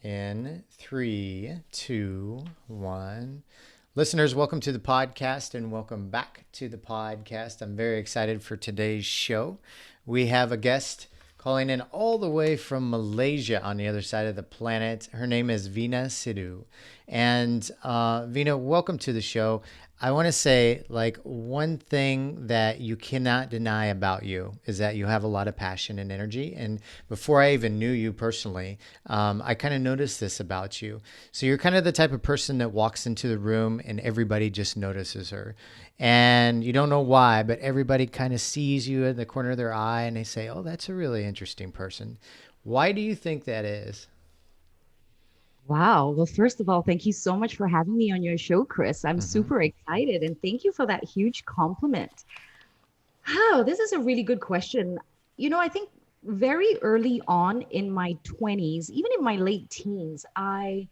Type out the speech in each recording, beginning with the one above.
In three, two, one. Listeners, welcome to the podcast and welcome back to the podcast. I'm very excited for today's show. We have a guest calling in all the way from Malaysia on the other side of the planet. Her name is Veena Sidhu. And Veena, welcome to the show. I want to say, like, one thing that you cannot deny about you is that you have a lot of passion and energy. And before I even knew you personally, I kind of noticed this about you. So you're kind of the type of person that walks into the room and everybody just notices her. And you don't know why, but everybody kind of sees you in the corner of their eye and they say, oh, that's a really interesting person. Why do you think that is? Wow. Well, first of all, thank you so much for having me on your show, Chris. I'm Mm-hmm. super excited and thank you for that huge compliment. Oh, this is a really good question. I think very early on in my 20s, even in my late teens, I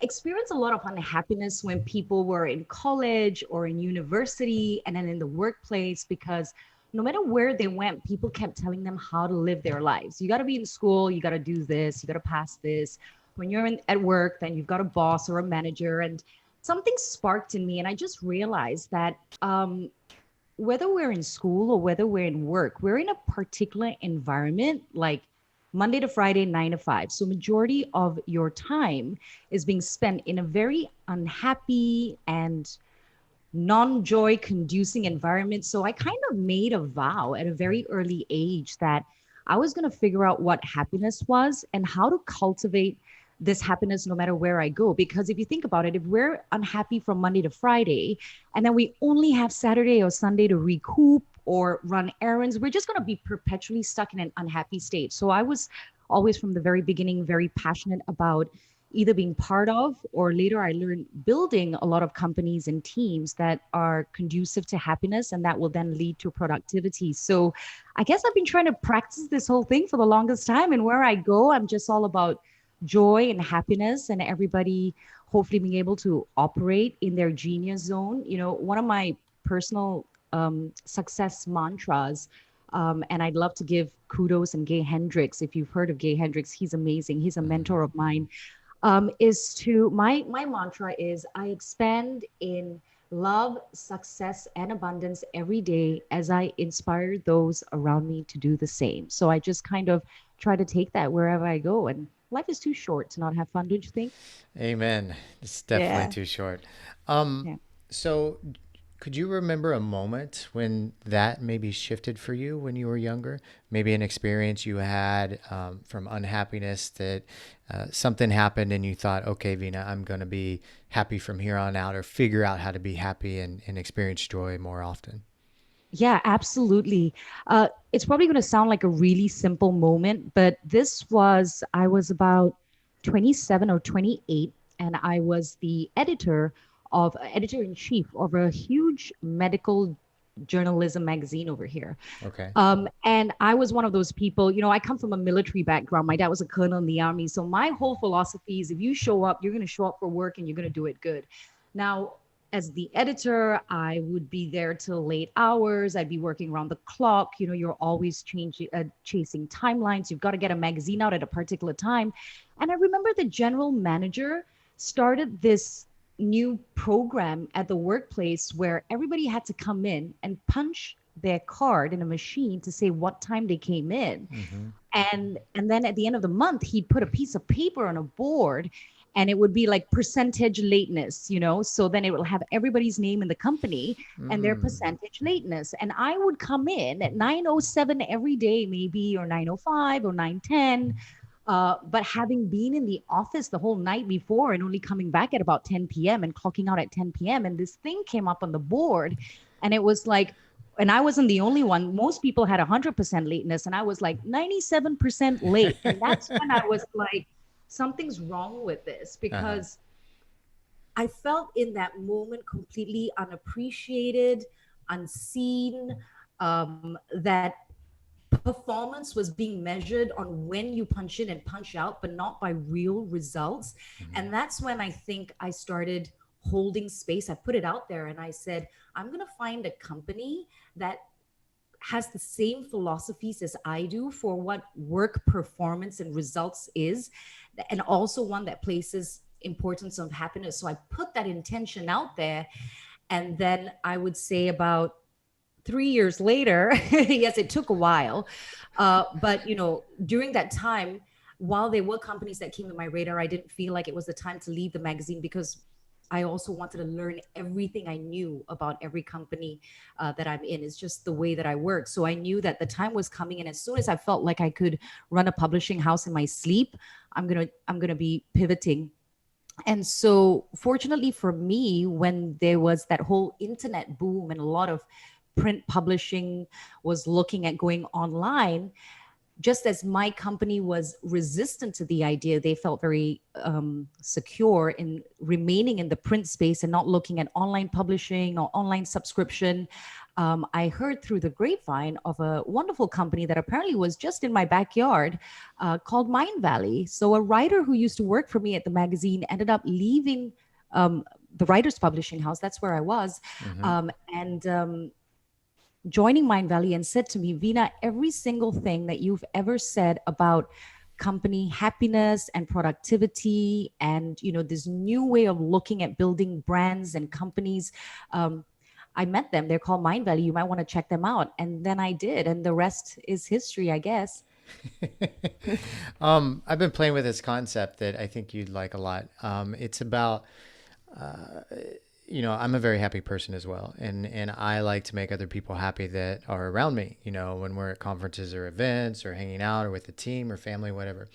experienced a lot of unhappiness when people were in college or in university and then in the workplace because no matter where they went, people kept telling them how to live their lives. You got to be in school, you got to do this, you got to pass this. When you're at work, then you've got a boss or a manager. And something sparked in me, and I just realized that whether we're in school or whether we're in work, we're in a particular environment like Monday to Friday, 9 to 5. So, majority of your time is being spent in a very unhappy and non joy conducing environment. So, I kind of made a vow at a very early age that I was going to figure out what happiness was and how to cultivate this happiness no matter where I go. Because if you think about it, if we're unhappy from Monday to Friday, and then we only have Saturday or Sunday to recoup or run errands, we're just going to be perpetually stuck in an unhappy state. So I was always from the very beginning very passionate about either being part of, or later I learned building a lot of companies and teams that are conducive to happiness and that will then lead to productivity. So I guess I've been trying to practice this whole thing for the longest time. And where I go, I'm just all about joy and happiness and everybody hopefully being able to operate in their genius zone. One of my personal success mantras, and I'd love to give kudos and Gay Hendricks. If you've heard of Gay Hendricks, he's amazing. He's a Mm-hmm. mentor of mine. Is to my mantra is I expand in love, success, and abundance every day as I inspire those around me to do the same. So I just kind of try to take that wherever I go. And life is too short to not have fun, don't you think? Amen. It's definitely Yeah. too short. Um, Yeah. so could you remember a moment when that maybe shifted for you when you were younger? Maybe an experience you had from unhappiness that something happened and you thought, okay, Veena, I'm going to be happy from here on out or figure out how to be happy and experience joy more often. Yeah, absolutely. It's probably going to sound like a really simple moment, but I was about 27 or 28, and I was the editor in chief of a huge medical journalism magazine over here. Okay. And I was one of those people, I come from a military background. My dad was a colonel in the army. So my whole philosophy is if you show up, you're going to show up for work and you're going to do it good. Now, as the editor, I would be there till late hours. I'd be working around the clock. You're always chasing timelines. You've got to get a magazine out at a particular time. And I remember the general manager started this new program at the workplace where everybody had to come in and punch their card in a machine to say what time they came in. Mm-hmm. And then at the end of the month, he'd put a piece of paper on a board and it would be like percentage lateness, so then it will have everybody's name in the company and their Mm. percentage lateness. And I would come in at 9:07 every day, maybe, or 9:05 or 9:10. But having been in the office the whole night before and only coming back at about 10 p.m. and clocking out at 10 p.m., and this thing came up on the board, and it was like, and I wasn't the only one. Most people had 100% lateness, and I was like 97% late. And that's when I was like, something's wrong with this Uh-huh. because I felt in that moment completely unappreciated, unseen, that performance was being measured on when you punch in and punch out, but not by real results. Mm-hmm. And that's when I think I started holding space. I put it out there and I said, I'm going to find a company that has the same philosophies as I do for what work performance and results is. and also one that places importance of happiness. So I put that intention out there. And then I would say about 3 years later, yes, it took a while. But, during that time, while there were companies that came to my radar, I didn't feel like it was the time to leave the magazine because I also wanted to learn everything I knew about every company that I'm in. It's just the way that I work. So I knew that the time was coming, and as soon as I felt like I could run a publishing house in my sleep, I'm gonna be pivoting. And so, fortunately for me, when there was that whole internet boom and a lot of print publishing was looking at going online, just as my company was resistant to the idea, they felt very secure in remaining in the print space and not looking at online publishing or online subscription. I heard through the grapevine of a wonderful company that apparently was just in my backyard called Mindvalley. So, a writer who used to work for me at the magazine ended up leaving the writer's publishing house. That's where I was. Mm-hmm. And joining Mindvalley and said to me, Veena, every single thing that you've ever said about company happiness and productivity and this new way of looking at building brands and companies, I met them. They're called Mindvalley. You might want to check them out. And then I did, and the rest is history, I guess. I've been playing with this concept that I think you'd like a lot. It's about, I'm a very happy person as well, and I like to make other people happy that are around me. When we're at conferences or events or hanging out or with the team or family, whatever.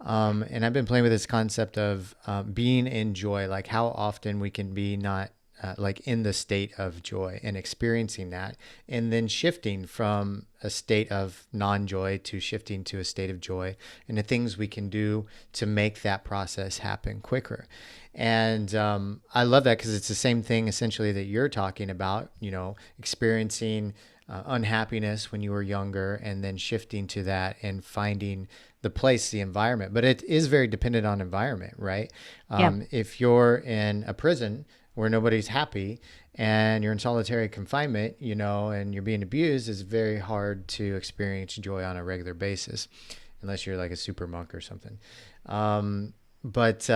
And I've been playing with this concept of being in joy, like how often we can be not like in the state of joy and experiencing that, and then shifting from a state of non-joy to shifting to a state of joy, and the things we can do to make that process happen quicker. And I love that because it's the same thing essentially that you're talking about, experiencing unhappiness when you were younger and then shifting to that and finding the place, the environment. But it is very dependent on environment, right? Yeah. If you're in a prison where nobody's happy and you're in solitary confinement, and you're being abused, it's very hard to experience joy on a regular basis unless you're like a super monk or something. But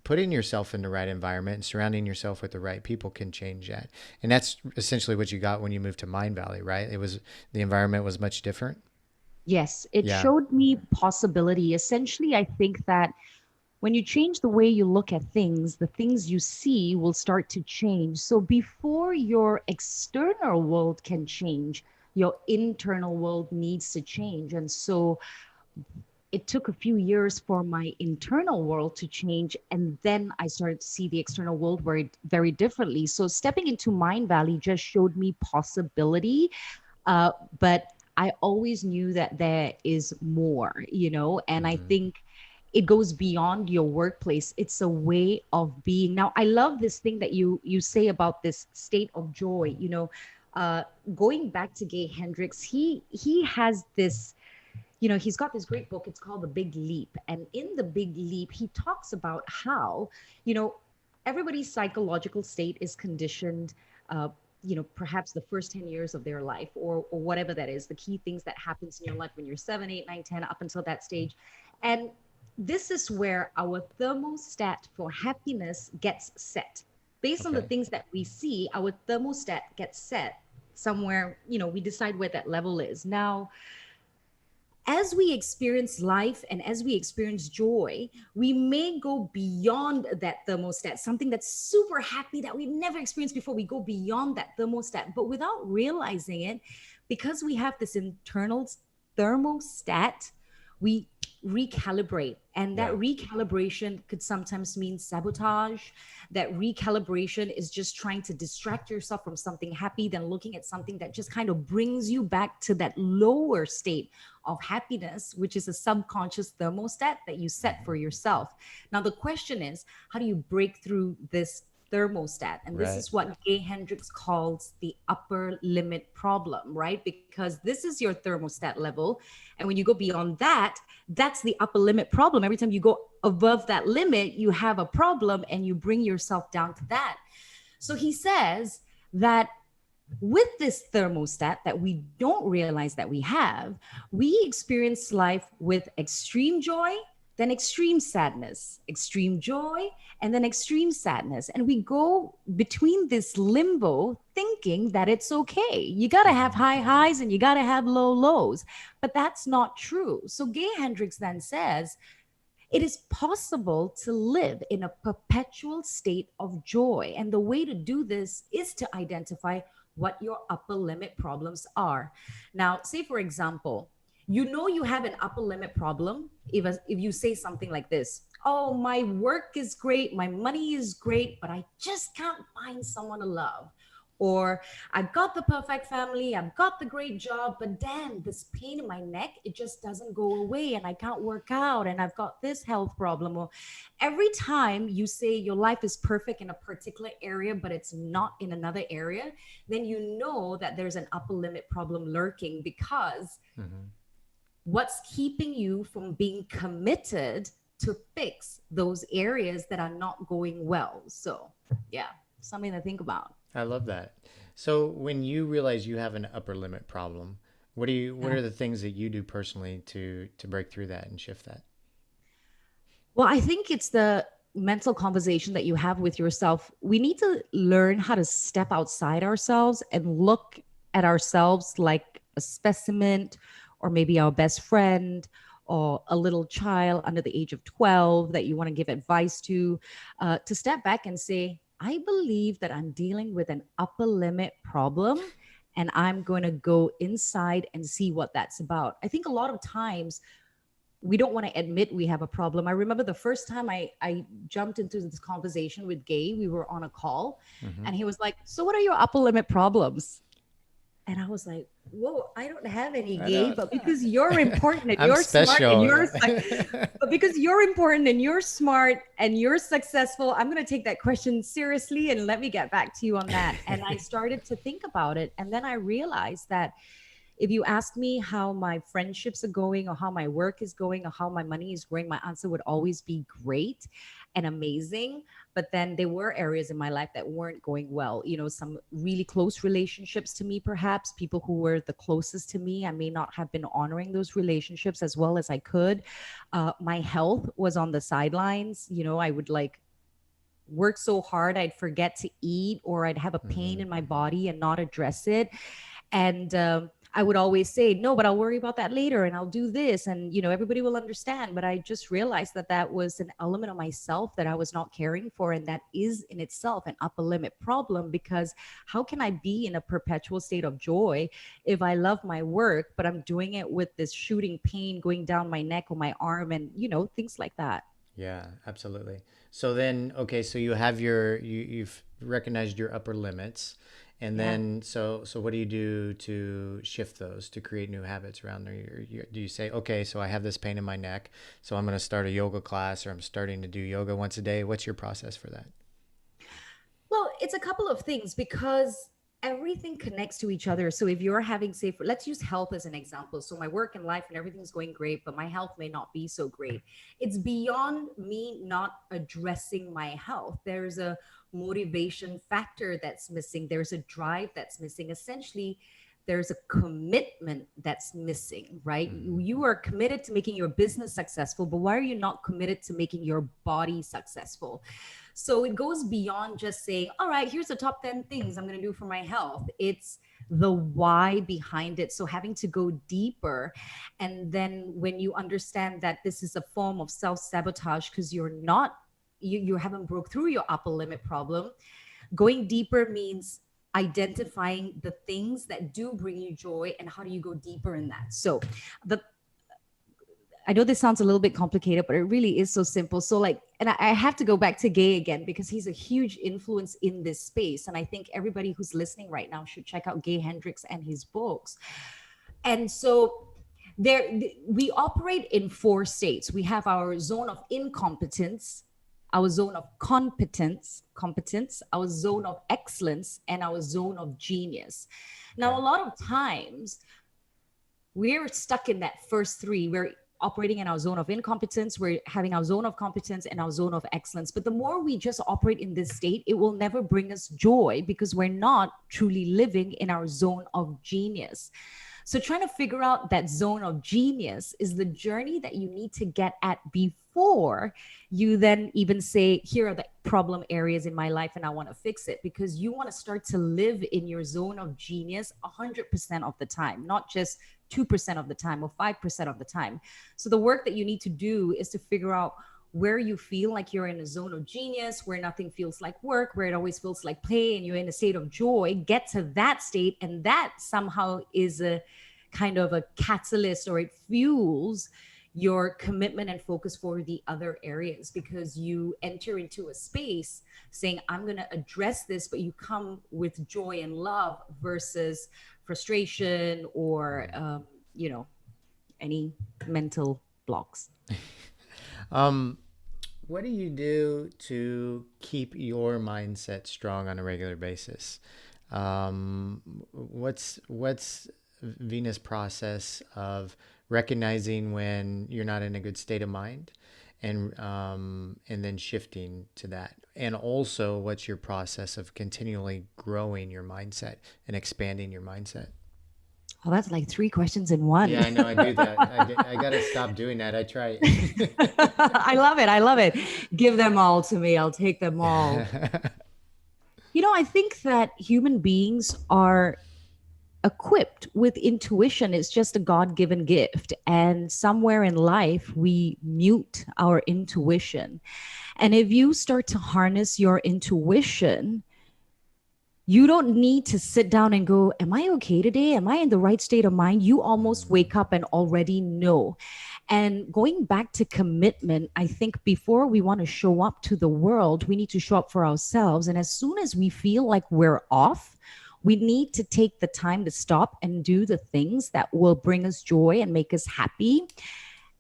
putting yourself in the right environment and surrounding yourself with the right people can change that. And that's essentially what you got when you moved to Mindvalley, right? The environment was much different. Yes, it Yeah. showed me possibility. Essentially, I think that when you change the way you look at things, the things you see will start to change. So before your external world can change, your internal world needs to change. And so it took a few years for my internal world to change. And then I started to see the external world very, very differently. So stepping into Mindvalley just showed me possibility. But I always knew that there is more, and I Mm-hmm. think it goes beyond your workplace. It's a way of being. Now, I love this thing that you say about this state of joy. Uh, Going back to Gay Hendricks, he has this. He's got this great book. It's called The Big Leap. And in The Big Leap, he talks about how, you know, everybody's psychological state is conditioned, perhaps the first 10 years of their life or whatever that is, the key things that happens in your life when you're 7, 8, 9, 10, up until that stage. And this is where our thermostat for happiness gets set. Based on the Okay. things that we see, our thermostat gets set somewhere, we decide where that level is. Now, as we experience life and as we experience joy, we may go beyond that thermostat, something that's super happy that we've never experienced before. We go beyond that thermostat, but without realizing it, because we have this internal thermostat, we recalibrate. And that Yeah. recalibration could sometimes mean sabotage. That recalibration is just trying to distract yourself from something happy, then looking at something that just kind of brings you back to that lower state of happiness, which is a subconscious thermostat that you set for yourself. Now, the question is, how do you break through this thermostat? And this Right. is what Gay Hendricks calls the upper limit problem, right? Because this is your thermostat level. And when you go beyond that, that's the upper limit problem. Every time you go above that limit, you have a problem and you bring yourself down to that. So he says that with this thermostat that we don't realize that we have, we experience life with extreme joy then extreme sadness, extreme joy, and then extreme sadness. And we go between this limbo thinking that it's okay. You got to have Mm-hmm. high highs and you got to have low lows. But that's not true. So Gay Hendricks then says, it is possible to live in a perpetual state of joy. And the way to do this is to identify what your upper limit problems are. Now, say, for example, you know you have an upper limit problem if you say something like this: oh, my work is great, my money is great, but I just can't find someone to love. Or I've got the perfect family, I've got the great job, but damn, this pain in my neck, it just doesn't go away and I can't work out and I've got this health problem. Or every time you say your life is perfect in a particular area, but it's not in another area, then you know that there's an upper limit problem lurking, because Mm-hmm. what's keeping you from being committed to fix those areas that are not going well. So, yeah, something to think about. I love that. So when you realize you have an upper limit problem, what Yeah. are the things that you do personally to break through that and shift that? Well, I think it's the mental conversation that you have with yourself. We need to learn how to step outside ourselves and look at ourselves like a specimen, or maybe our best friend, or a little child under the age of 12 that you want to give advice to step back and say, I believe that I'm dealing with an upper limit problem. And I'm going to go inside and see what that's about. I think a lot of times we don't want to admit we have a problem. I remember the first time I jumped into this conversation with Gay, we were on a call Mm-hmm. and he was like, so what are your upper limit problems? And I was like, whoa, I don't have any, I Gay, don't. but because you're important and I'm you're smart and special. but because you're important and you're smart and you're successful, I'm going to take that question seriously and let me get back to you on that. And I started to think about it. And then I realized that if you ask me how my friendships are going or how my work is going or how my money is growing, my answer would always be great and amazing. But then there were areas in my life that weren't going well. You know, some really close relationships to me, perhaps people who were the closest to me, I may not have been honoring those relationships as well as I could. My health was on the sidelines. You know, I would like work so hard, I'd forget to eat, or I'd have a pain Mm-hmm. in my body and not address it. And I would always say, no, but I'll worry about that later and I'll do this. And, you know, everybody will understand. But I just realized that that was an element of myself that I was not caring for. And that is in itself an upper limit problem, because how can I be in a perpetual state of joy if I love my work, but I'm doing it with this shooting pain going down my neck or my arm and, you know, things like that. Yeah, absolutely. So then, okay, so you have you've recognized your upper limits, and Yeah. then so what do you do to shift those to create new habits around there? Do you say, okay, so I have this pain in my neck, so I'm going to start a yoga class, or I'm starting to do yoga once a day? What's your process for that? Well, it's a couple of things because everything connects to each other. So if you're having, say, let's use health as an example. So my work and life and everything's going great, but my health may not be so great. It's beyond me not addressing my health. There's a motivation factor that's missing. There's a drive that's missing. Essentially, there's a commitment that's missing, right? Mm-hmm. You are committed to making your business successful, but why are you not committed to making your body successful? So it goes beyond just saying, all right, here's the top 10 things I'm going to do for my health. It's the why behind it. So having to go deeper. And then when you understand that this is a form of self sabotage because you haven't broke through your upper limit problem, going deeper means identifying the things that do bring you joy and how do you go deeper in that. So the I know this sounds a little bit complicated, but it really is so simple. So, like, and I have to go back to Gay again because he's a huge influence in this space. And I think everybody who's listening right now should check out Gay Hendricks and his books. And so, there we operate in four states. We have our zone of incompetence, our zone of competence, our zone of excellence, and our zone of genius. Now, Okay. a lot of times we're stuck in that first three. We're operating in our zone of incompetence, we're having our zone of competence and our zone of excellence. But the more we just operate in this state, it will never bring us joy because we're not truly living in our zone of genius. So trying to figure out that zone of genius is the journey that you need to get at before you then even say, here are the problem areas in my life and I want to fix it, because you want to start to live in your zone of genius 100% of the time, not just 2% of the time or 5% of the time. So the work that you need to do is to figure out where you feel like you're in a zone of genius, where nothing feels like work, where it always feels like play, and you're in a state of joy. Get to that state, and that somehow is a kind of a catalyst, or it fuels your commitment and focus for the other areas, because you enter into a space saying, I'm going to address this, but you come with joy and love versus frustration or you know any mental blocks. Um, what do you do to keep your mindset strong on a regular basis? What's Venus' process of recognizing when you're not in a good state of mind, and then shifting to that? And also, what's your process of continually growing your mindset and expanding your mindset? Oh, that's like three questions in one. Yeah, I know I do that. I got to stop doing that. I try. I love it. I love it. Give them all to me. I'll take them all. I think that human beings are equipped with intuition. It's just a God given gift. And somewhere in life, we mute our intuition. And if you start to harness your intuition, you don't need to sit down and go, am I okay today? Am I in the right state of mind? You almost wake up and already know. And going back to commitment, I think before we want to show up to the world, we need to show up for ourselves. And as soon as we feel like we're off, we need to take the time to stop and do the things that will bring us joy and make us happy.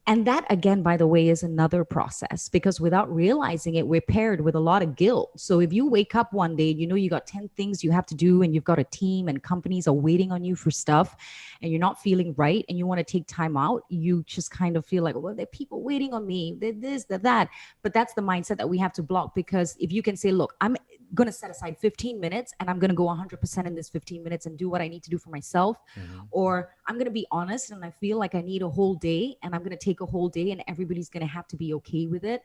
And that, again, by the way, is another process, because without realizing it, we're paired with a lot of guilt. So if you wake up one day and you know you got 10 things you have to do, and you've got a team and companies are waiting on you for stuff, and you're not feeling right and you want to take time out, you just kind of feel like, well, there are people waiting on me, they're this, they're that. But that's the mindset that we have to block, because if you can say, look, I'm going to set aside 15 minutes and I'm going to go 100% in this 15 minutes and do what I need to do for myself. Mhm. Or I'm going to be honest and I feel like I need a whole day, and I'm going to take a whole day, and everybody's going to have to be okay with it.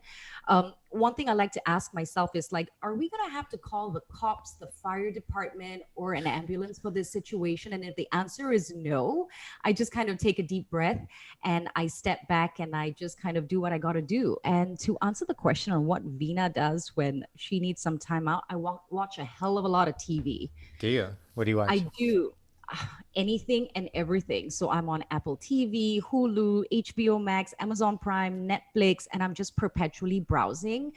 One thing I like to ask myself is like, are we going to have to call the cops, the fire department, or an ambulance for this situation? And if the answer is no, I just kind of take a deep breath and I step back and I just kind of do what I got to do. And to answer the question on what Veena does when she needs some time out, I watch a hell of a lot of TV. Do you? What do you watch? I do anything and everything. So I'm on Apple TV, Hulu, HBO Max, Amazon Prime, Netflix, and I'm just perpetually browsing.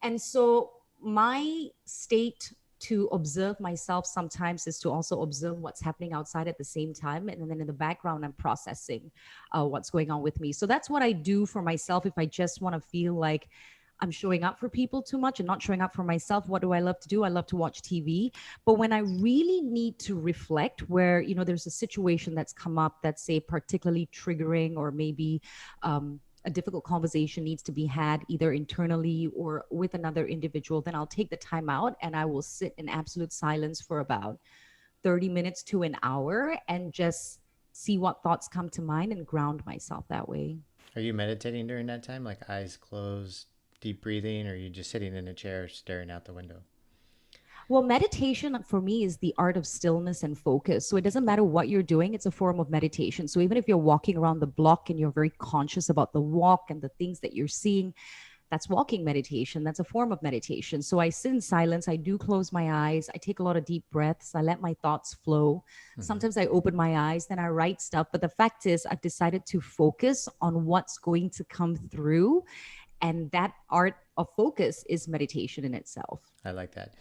And so my state to observe myself sometimes is to also observe what's happening outside at the same time. And then in the background, I'm processing what's going on with me. So that's what I do for myself if I just want to feel like I'm showing up for people too much and not showing up for myself. What do I love to do? I love to watch TV. But when I really need to reflect, where, there's a situation that's come up that's, say, particularly triggering, or maybe a difficult conversation needs to be had either internally or with another individual, then I'll take the time out and I will sit in absolute silence for about 30 minutes to an hour and just see what thoughts come to mind and ground myself that way. Are you meditating during that time, like eyes closed, deep breathing, or are you just sitting in a chair staring out the window? Well, meditation for me is the art of stillness and focus. So it doesn't matter what you're doing, it's a form of meditation. So even if you're walking around the block and you're very conscious about the walk and the things that you're seeing, that's walking meditation. That's a form of meditation. So I sit in silence. I do close my eyes. I take a lot of deep breaths. I let my thoughts flow. Mhm. Sometimes I open my eyes, then I write stuff. But the fact is, I've decided to focus on what's going to come through. And that art of focus is meditation in itself. I like that.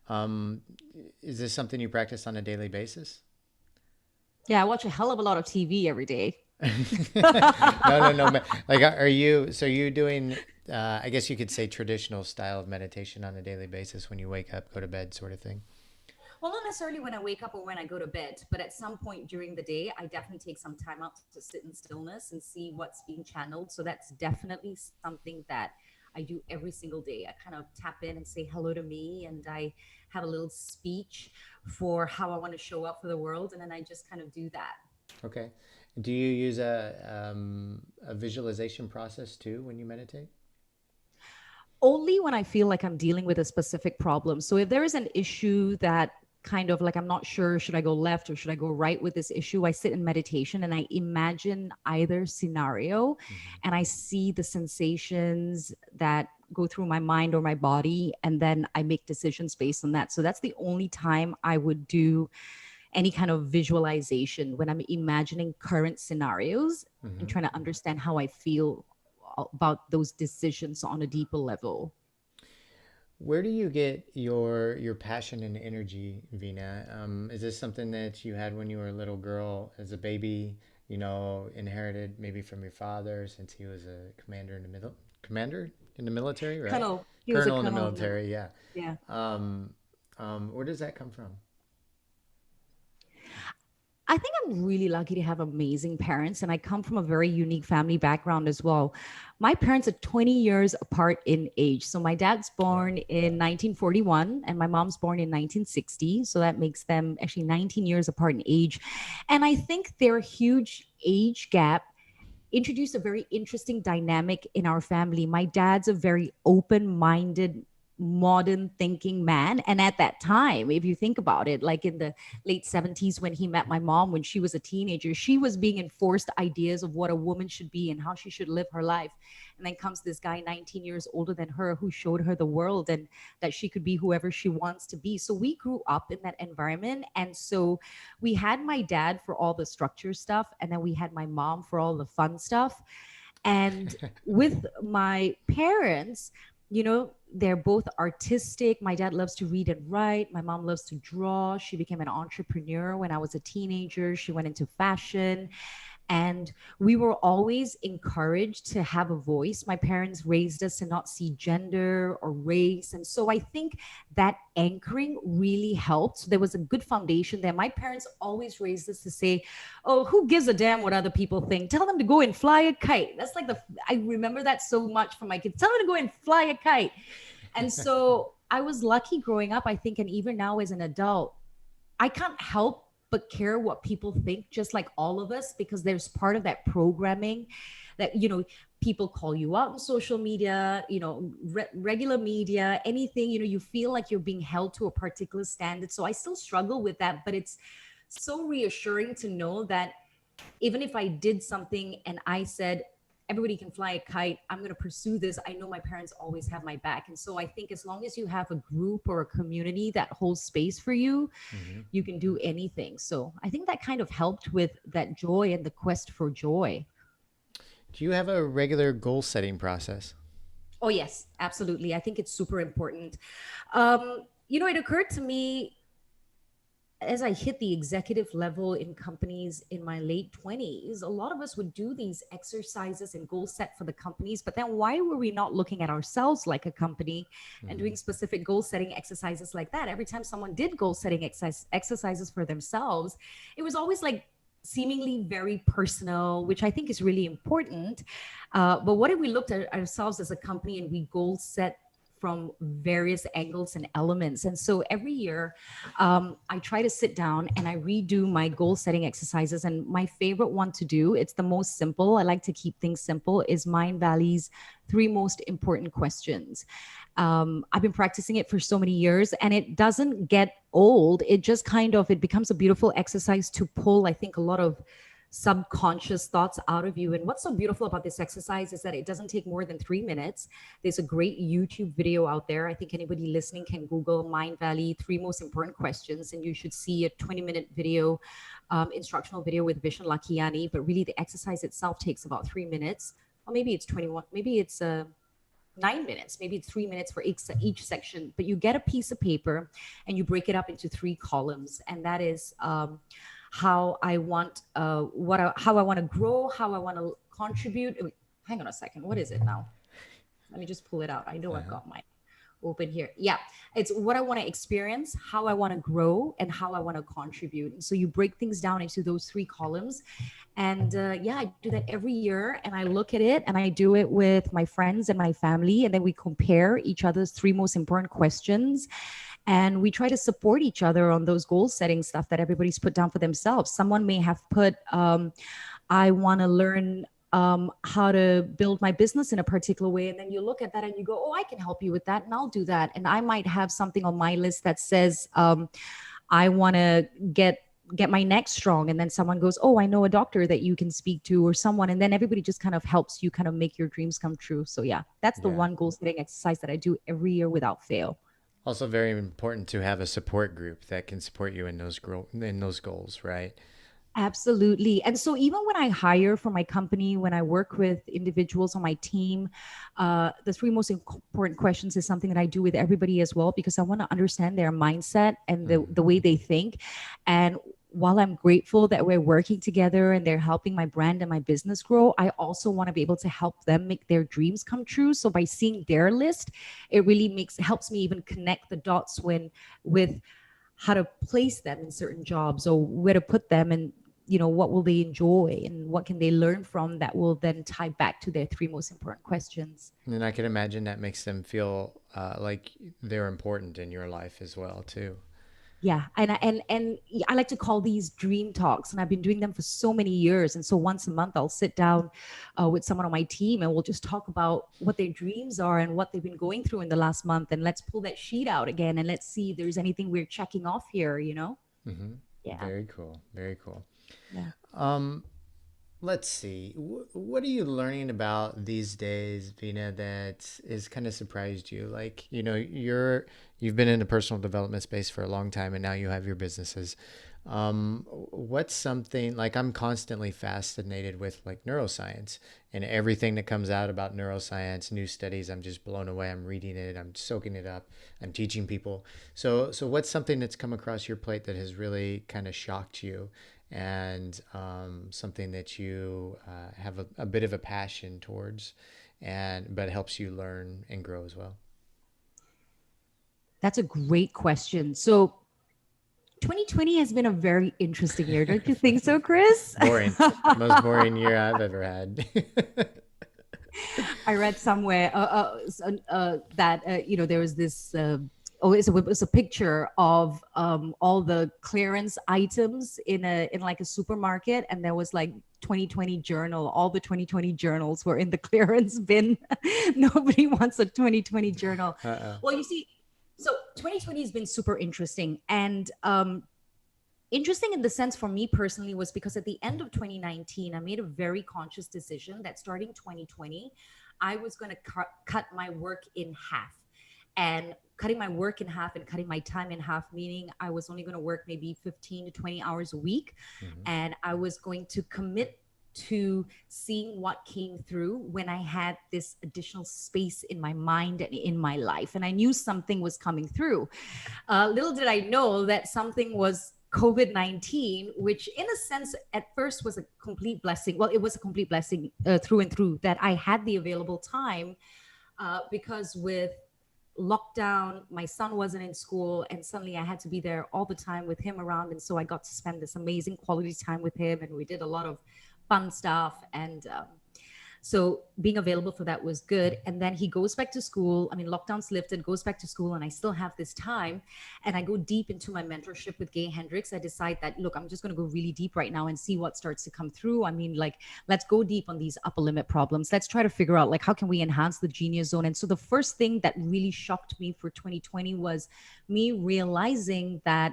Um, is this something you practice on a daily basis? Yeah, I watch a hell of a lot of TV every day. No, no, no. Like, are you? So you doing? I guess you could say traditional style of meditation on a daily basis when you wake up, go to bed, sort of thing. Well, not necessarily when I wake up or when I go to bed, but at some point during the day, I definitely take some time out to sit in stillness and see what's being channeled. So that's definitely something that I do every single day. I kind of tap in and say hello to me, and I have a little speech for how I want to show up for the world. And then I just kind of do that. Okay. Do you use a visualization process too when you meditate? Only when I feel like I'm dealing with a specific problem. So if there is an issue that kind of like I'm not sure, should I go left or should I go right with this issue, I sit in meditation and I imagine either scenario Hmm. and I see the sensations that go through my mind or my body, and then I make decisions based on that. So that's the only time I would do any kind of visualization, when I'm imagining current scenarios and Hmm. trying to understand how I feel about those decisions on a deeper level. Where do you get your passion and energy, Vina? Is this something that you had when you were a little girl as a baby? Inherited maybe from your father since he was a commander in the military, right? Colonel, he was a Colonel in the colonel in the, military, yeah. yeah. Um, where does that come from? I think I'm really lucky to have amazing parents, and I come from a very unique family background as well. My parents are 20 years apart in age. So my dad's Wow. born in 1941 and my mom's born in 1960. So that makes them actually 19 years apart in age. And I think their huge age gap introduced a very interesting dynamic in our family. My dad's a very open minded, modern thinking man. And at that time, if you think about it, like in the late 70s, when he met my mom, when she was a teenager, she was being enforced ideas of what a woman should be and how she should live her life. And then comes this guy 19 years older than her who showed her the world and that she could be whoever she wants to be. So we grew up in that environment. And so we had my dad for all the structure stuff, and then we had my mom for all the fun stuff. And with my parents, they're both artistic. My dad loves to read and write. My mom loves to draw. She became an entrepreneur when I was a teenager. She went into fashion. And we were always encouraged to have a voice. My parents raised us to not see gender or race. And so I think that anchoring really helped. So there was a good foundation there. My parents always raised us to say, oh, who gives a damn what other people think? Tell them to go and fly a kite. That's like I remember that so much from my kids. Tell them to go and fly a kite. And so I was lucky growing up, I think, and even now as an adult, I can't help but care what people think, just like all of us, because there's part of that programming that, people call you out on social media, regular media, anything, you feel like you're being held to a particular standard. So I still struggle with that, but it's so reassuring to know that even if I did something and I said, everybody can fly a kite, I'm going to pursue this, I know my parents always have my back. And so I think as long as you have a group or a community that holds space for you, Hmm. you can do anything. So I think that kind of helped with that joy and the quest for joy. Do you have a regular goal setting process? Oh, yes, absolutely. I think it's super important. It occurred to me as I hit the executive level in companies in my late 20s, a lot of us would do these exercises and goal set for the companies. But then why were we not looking at ourselves like a company and Hmm. doing specific goal setting exercises like that? Every time someone did goal setting exercises for themselves, it was always like seemingly very personal, which I think is really important. But what if we looked at ourselves as a company and we goal set from various angles and elements? And so every year, I try to sit down and I redo my goal setting exercises. And my favorite one to do, it's the most simple, I like to keep things simple, is Mindvalley's three most important questions. I've been practicing it for so many years and it doesn't get old. It just kind of, it becomes a beautiful exercise to pull, I think, a lot of subconscious thoughts out of you. And what's so beautiful about this exercise is that it doesn't take more than 3 minutes. There's a great YouTube video out there. I think anybody listening can Google Mindvalley three most important questions, and you should see a 20-minute video, instructional video with Vishen Lakiani. But really, the exercise itself takes about 3 minutes, or maybe it's 21, maybe it's 9 minutes, maybe it's 3 minutes for each section. But you get a piece of paper and you break it up into three columns, and that is how I want how I want to grow, how I want to contribute. Wait, hang on a second. What is it now? Let me just pull it out. I know I've Uh-huh. got mine open here. Yeah, it's what I want to experience, how I want to grow, and how I want to contribute. And so you break things down into those three columns. And yeah, I do that every year. And I look at it and I do it with my friends and my family. And then we compare each other's three most important questions. and we try to support each other on those goal setting stuff that everybody's put down for themselves. Someone may have put, I want to learn how to build my business in a particular way. And then you look at that and you go, oh, I can help you with that. And I'll do that. And I might have something on my list that says, I want to get my neck strong. And then someone goes, oh, I know a doctor that you can speak to, or someone. And then everybody just kind of helps you kind of make your dreams come true. So yeah, that's the Yeah. one goal setting exercise that I do every year without fail. Also, very important to have a support group that can support you in in those goals, right? Absolutely. And so even when I hire for my company, when I work with individuals on my team, the three most important questions is something that I do with everybody as well, because I want to understand their mindset and the way they think. And while I'm grateful that we're working together and they're helping my brand and my business grow, I also want to be able to help them make their dreams come true. So by seeing their list, it really helps me even connect the dots when with how to place them in certain jobs or where to put them, and what will they enjoy and what can they learn from that will then tie back to their three most important questions. And I can imagine that makes them feel like they're important in your life as well, too. Yeah, and I like to call these dream talks, and I've been doing them for so many years. And so once a month, I'll sit down with someone on my team, and we'll just talk about what their dreams are and what they've been going through in the last month. And let's pull that sheet out again, and let's see if there's anything we're checking off here. Hmm. Yeah, Very cool. Very cool. yeah. Um, let's see. What are you learning about these days, Vina, that is kind of surprised you? Like, you've been in the personal development space for a long time and now you have your businesses. What's something like I'm constantly fascinated with like neuroscience and everything that comes out about neuroscience, new studies. I'm just blown away. I'm reading it. I'm soaking it up. I'm teaching people. So what's something that's come across your plate that has really kind of shocked you, and something that you have a bit of a passion towards, and but helps you learn and grow as well? That's a great question. So 2020 has been a very interesting year. Don't you think so, Chris? Boring. Most boring year I've ever had. I read somewhere that there was this. It was a picture of all the clearance items in like a supermarket, and there was like 2020 journal. All the 2020 journals were in the clearance bin. Nobody wants a 2020 journal. Uh-oh. Well, you see, so 2020 has been super interesting, and interesting in the sense for me personally was because at the end of 2019 I made a very conscious decision that starting 2020 I was going to cut my work in half. And cutting my work in half and cutting my time in half, meaning I was only going to work maybe 15 to 20 hours a week, Hmm. and I was going to commit to seeing what came through when I had this additional space in my mind and in my life. And I knew something was coming through. Little did I know that something was COVID-19, which in a sense at first was a complete blessing. Well, it was a complete blessing through and through that I had the available time, because with lockdown, my son wasn't in school, and suddenly I had to be there all the time with him around. And so I got to spend this amazing quality time with him, and we did a lot of fun stuff. And so being available for that was good. And then he goes back to school. I mean, lockdown's lifted, goes back to school, and I still have this time. And I go deep into my mentorship with Gay Hendricks. I decide that, look, I'm just going to go really deep right now and see what starts to come through. I mean, like, let's go deep on these upper limit problems. Let's try to figure out, like, how can we enhance the genius zone? And so the first thing that really shocked me for 2020 was me realizing that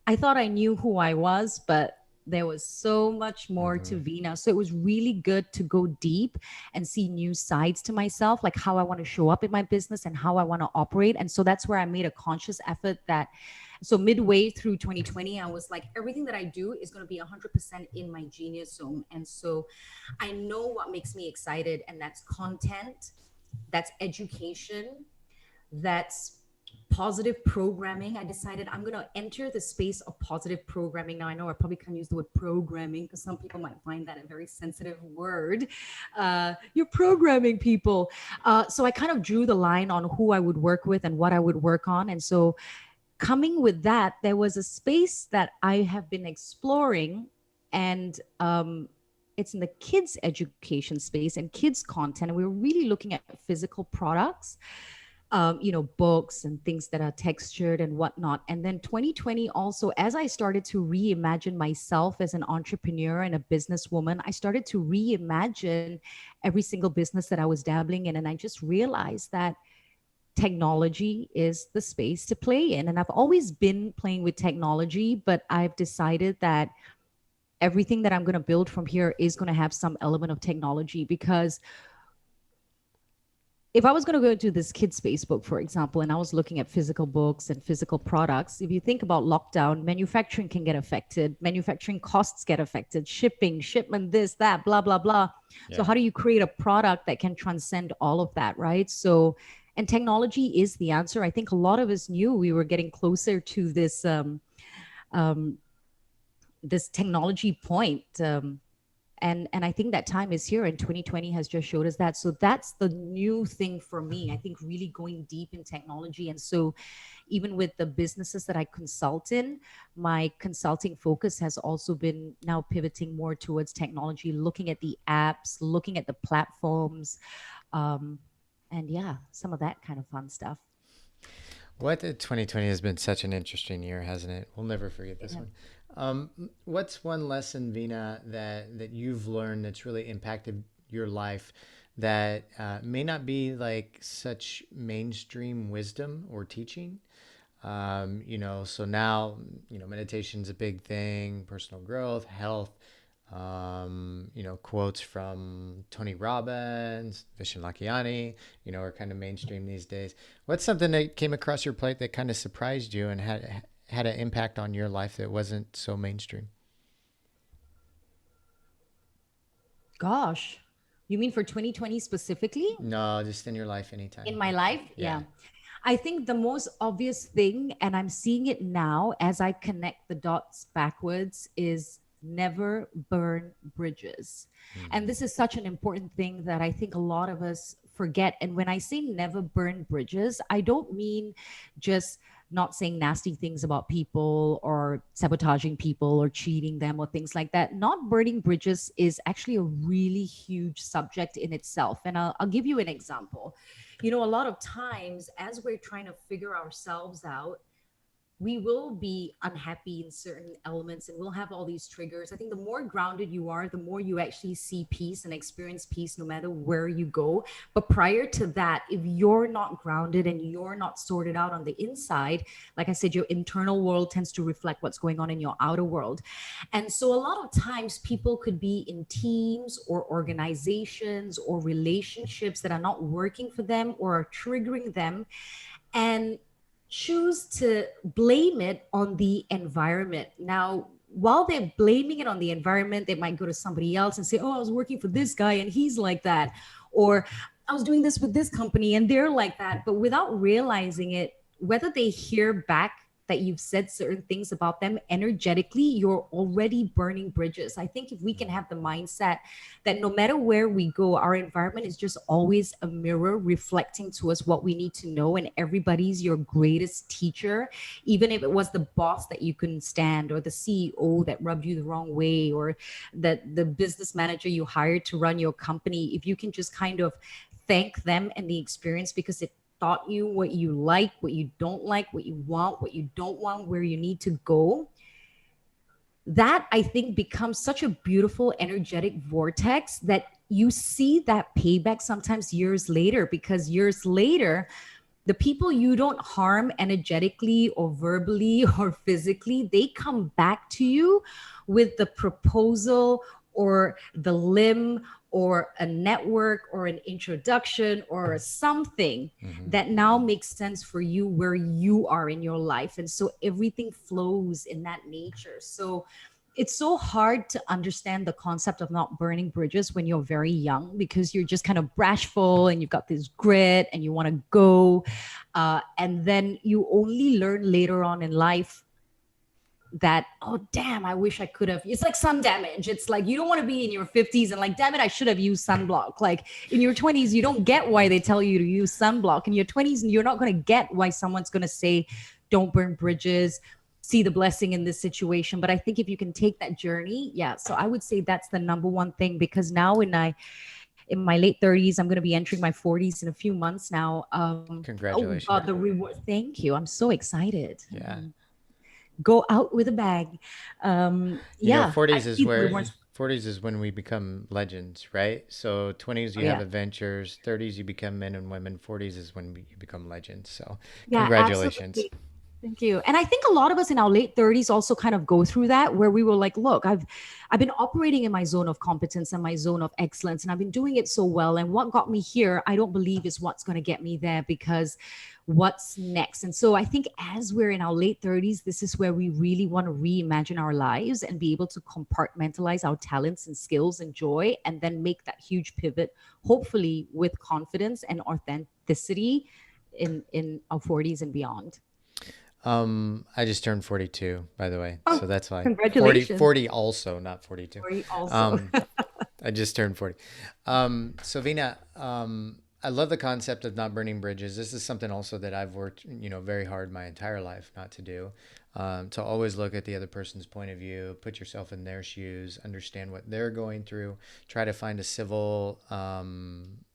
I thought I knew who I was, but there was so much more to Hmm. Veena. So it was really good to go deep and see new sides to myself, like how I want to show up in my business and how I want to operate. And so that's where I made a conscious effort that, so midway through 2020, I was like, everything that I do is going to be 100% in my genius zone. And so I know what makes me excited, and that's content, that's education, that's positive programming. I decided I'm going to enter the space of positive programming. Now, I know I probably can't use the word programming because some people might find that a very sensitive word. You're programming people. So I kind of drew the line on who I would work with and what I would work on. And so coming with that, there was a space that I have been exploring, and it's in the kids education space and kids content. And we were really looking at physical products. books and things that are textured and whatnot. And then 2020 also, as I started to reimagine myself as an entrepreneur and a businesswoman, I started to reimagine every single business that I was dabbling in. And I just realized that technology is the space to play in. And I've always been playing with technology, but I've decided that everything that I'm going to build from here is going to have some element of technology, because if I was going to go to this kids space book, for example, and I was looking at physical books and physical products, if you think about lockdown, manufacturing can get affected, manufacturing costs get affected, shipping, shipment, this, that, blah, blah, blah. So Yeah. how do you create a product that can transcend all of that, right? So, and technology is the answer. I think a lot of us knew we were getting closer to um, this technology point. And I think that time is here, and 2020 has just showed us that. So that's the new thing for me, I think, really going deep in technology. And so even with the businesses that I consult in, my consulting focus has also been now pivoting more towards technology, looking at the apps, looking at the platforms, um, and yeah, some of that kind of fun stuff. 2020 has been such an interesting year, hasn't it? We'll never forget this Yeah. one. What's one lesson, Veena, that you've learned that's really impacted your life that may not be like such mainstream wisdom or teaching? So now, meditation's a big thing, personal growth, health, quotes from Tony Robbins, Vishen Lakhiani, are kind of mainstream these days. What's something that came across your plate that kind of surprised you and had an impact on your life that wasn't so mainstream? Gosh, you mean for 2020 specifically? No, just in your life In anytime. my life? Yeah. Yeah. I think the most obvious thing, and I'm seeing it now as I connect the dots backwards, is never burn bridges. And Mm-hmm. this is such an important thing that I think a lot of us forget. And when I say never burn bridges, I don't mean just not saying nasty things about people or sabotaging people or cheating them or things like that. Not burning bridges is actually a really huge subject in itself. And I'll give you an example. A lot of times as we're trying to figure ourselves out, we will be unhappy in certain elements and we'll have all these triggers. I think the more grounded you are, the more you actually see peace and experience peace no matter where you go. But prior to that, if you're not grounded and you're not sorted out on the inside, like I said, your internal world tends to reflect what's going on in your outer world. And so a lot of times people could be in teams or organizations or relationships that are not working for them or are triggering them, and choose to blame it on the environment. Now, while they're blaming it on the environment, they might go to somebody else and say, "Oh, I was working for this guy and he's like that," or "I was doing this with this company and they're like that." But without realizing it, whether they hear back that you've said certain things about them energetically, you're already burning bridges. I think if we can have the mindset that no matter where we go, our environment is just always a mirror reflecting to us what we need to know, and everybody's your greatest teacher, even if it was the boss that you couldn't stand, or the CEO that rubbed you the wrong way, or that the business manager you hired to run your company. If you can just kind of thank them and the experience, because it taught you what you like, what you don't like, what you want, what you don't want, where you need to go, that I think becomes such a beautiful energetic vortex that you see that payback sometimes years later, because years later, the people you don't harm energetically or verbally or physically, they come back to you with the proposal or the limb or a network or an introduction or something Mm-hmm. that now makes sense for you where you are in your life. And so everything flows in that nature. So it's so hard to understand the concept of not burning bridges when you're very young, because you're just kind of bashful and you've got this grit and you want to go. And then you only learn later on in life that, oh damn, I wish I could have. It's like sun damage. It's like you don't want to be in your 50s and like, damn it, I should have used sunblock. Like in your 20s, you don't get why they tell you to use sunblock. In your 20s, you're not going to get why someone's going to say don't burn bridges, see the blessing in this situation. But I think if you can take that journey, yeah, so I would say that's the number one thing. Because now when I in my late 30s. I'm going to be entering my 40s in a few months now. Oh God, Congratulations. the reward. Thank you. I'm so excited. Yeah. Go out with a bag. You know, Yeah, I see the rewards. 40s is when we become legends, right? So 20s Oh you have yeah. adventures, 30s you become men and women, 40s is when you become legends. So Yeah, congratulations. absolutely. Thank you. And I think a lot of us in our late 30s also kind of go through that where we were like, look, I've been operating in my zone of competence and my zone of excellence and I've been doing it so well and what got me here, I don't believe is what's going to get me there because what's next? And so I think as we're in our late 30s, this is where we really want to reimagine our lives and be able to compartmentalize our talents and skills and joy and then make that huge pivot, hopefully with confidence and authenticity in our 40s and beyond. I just turned 42, by the way. So Oh, that's why. 40, congratulations. 40 also, not 42. Sorry, also. Um, I just turned 40. So Veena, I love the concept of not burning bridges. This is something also that I've worked, very hard my entire life not to do. To always look at the other person's point of view, put yourself in their shoes, understand what they're going through, try to find a civil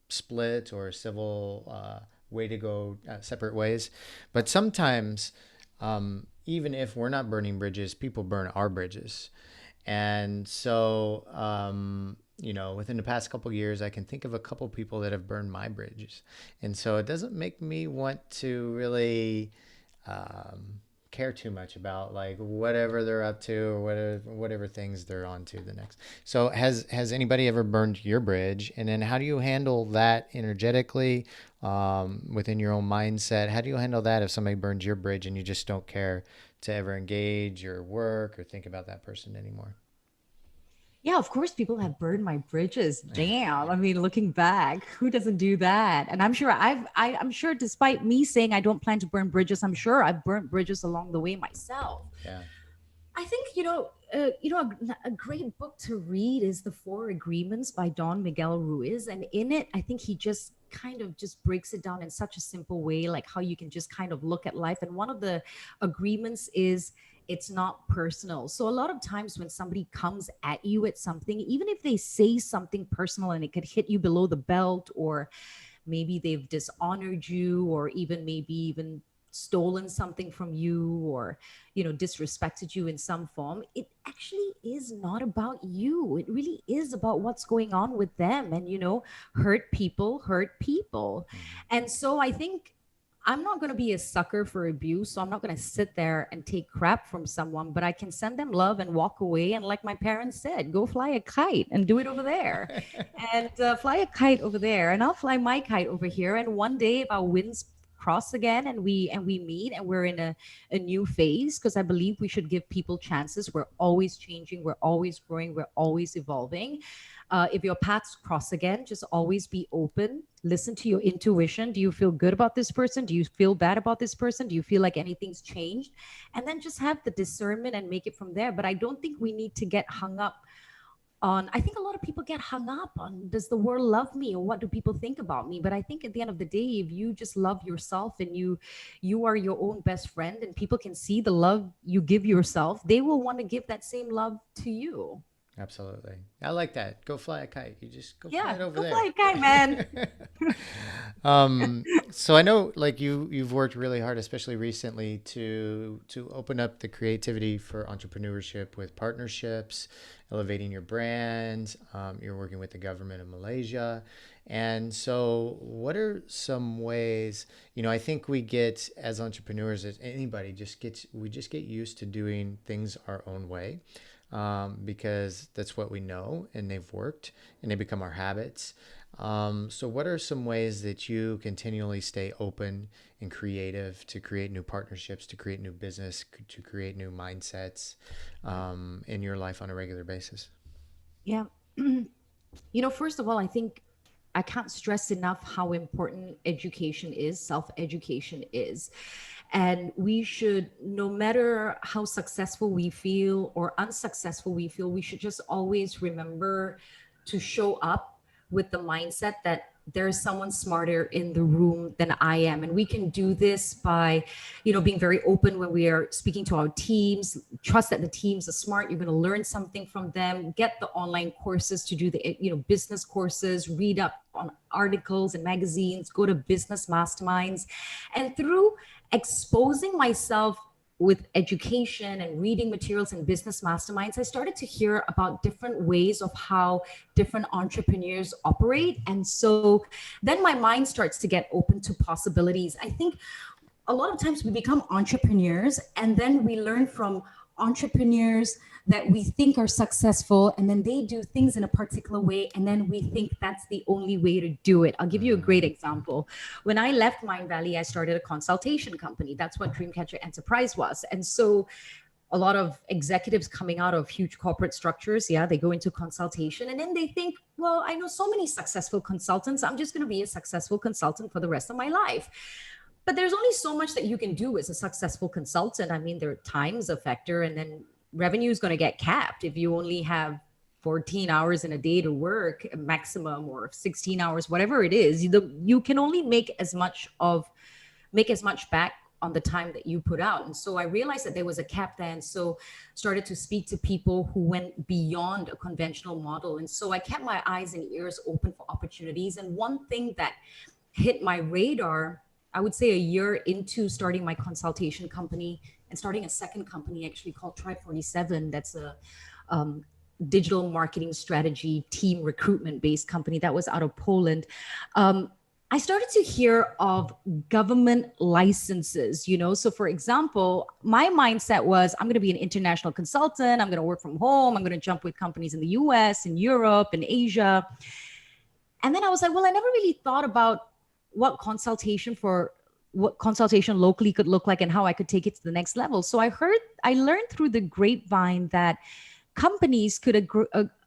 split or a civil way to go separate ways. But sometimes, even if we're not burning bridges, people burn our bridges. And so, within the past couple of years, I can think of a couple people that have burned my bridges. And so it doesn't make me want to really care too much about like whatever they're up to or whatever things they're on to the next. So has anybody ever burned your bridge? And then how do you handle that energetically within your own mindset? How do you handle that if somebody burns your bridge and you just don't care to ever engage or work or think about that person anymore? Yeah, of course, people have burned my bridges. Damn. I mean, looking back, who doesn't do that? And I'm sure despite me saying I don't plan to burn bridges, I'm sure I've burnt bridges along the way myself. Yeah. I think a great book to read is The Four Agreements by Don Miguel Ruiz, and in it, I think he just kind of just breaks it down in such a simple way, like how you can just kind of look at life. And one of the agreements is it's not personal. So a lot of times when somebody comes at you at something, even if they say something personal and it could hit you below the belt, or maybe they've dishonored you, or even maybe even stolen something from you, or disrespected you in some form, it actually is not about you. It really is about what's going on with them. And hurt people. And so I think I'm not going to be a sucker for abuse, so I'm not going to sit there and take crap from someone, but I can send them love and walk away. And like my parents said, go fly a kite and do it over there, and fly a kite over there, and I'll fly my kite over here. And one day, if our winds cross again and we meet and we're in a new phase, because I believe we should give people chances. We're always changing, we're always growing, we're always evolving. If your paths cross again, just always be open. Listen to your intuition. Do you feel good about this person? Do you feel bad about this person? Do you feel like anything's changed? And then just have the discernment and make it from there. But I don't think we need to get hung up on, I think a lot of people get hung up on, does the world love me, or what do people think about me? But I think at the end of the day, if you just love yourself and you are your own best friend, and people can see the love you give yourself, they will want to give that same love to you. Absolutely. I like that. Go fly a kite. You just go fly Yeah, it over go fly there. a kite, man. So I know like you've worked really hard, especially recently, to open up the creativity for entrepreneurship with partnerships, elevating your brand. You're working with the government of Malaysia. And so what are some ways, I think we get as entrepreneurs, as anybody we just get used to doing things our own way, because that's what we know and they've worked and they become our habits. So, what are some ways that you continually stay open and creative to create new partnerships, to create new business, to create new mindsets in your life on a regular basis? Yeah. First of all, I think I can't stress enough how important education is, self education is. And we should, no matter how successful we feel or unsuccessful we feel, we should just always remember to show up with the mindset that there's someone smarter in the room than I am. And we can do this by, being very open when we are speaking to our teams, trust that the teams are smart. You're going to learn something from them, get the online courses to do the, business courses, read up on articles and magazines, go to business masterminds. And through exposing myself with education and reading materials and business masterminds, I started to hear about different ways of how different entrepreneurs operate. And so then my mind starts to get open to possibilities. I think a lot of times we become entrepreneurs and then we learn from entrepreneurs that we think are successful, and then they do things in a particular way, and then we think that's the only way to do it. I'll give you a great example. When I left Mindvalley, I started a consultation company. That's what Dreamcatcher Enterprise was. And so a lot of executives coming out of huge corporate structures, they go into consultation, and then they think, well, I know so many successful consultants, I'm just going to be a successful consultant for the rest of my life. But there's only so much that you can do as a successful consultant. I mean, there are time's a factor, and then revenue is going to get capped if you only have 14 hours in a day to work maximum, or 16 hours, whatever it is. You can only make as much back on the time that you put out. And so I realized that there was a cap there, and so started to speak to people who went beyond a conventional model. And so I kept my eyes and ears open for opportunities. And one thing that hit my radar, I would say a year into starting my consultation company and starting a second company actually called Tribe 47. That's a digital marketing strategy team recruitment based company that was out of Poland. I started to hear of government licenses, So for example, my mindset was, I'm going to be an international consultant. I'm going to work from home. I'm going to jump with companies in the US, in Europe, in Asia. And then I was like, well, I never really thought about what consultation locally could look like and how I could take it to the next level. So I learned through the grapevine that companies could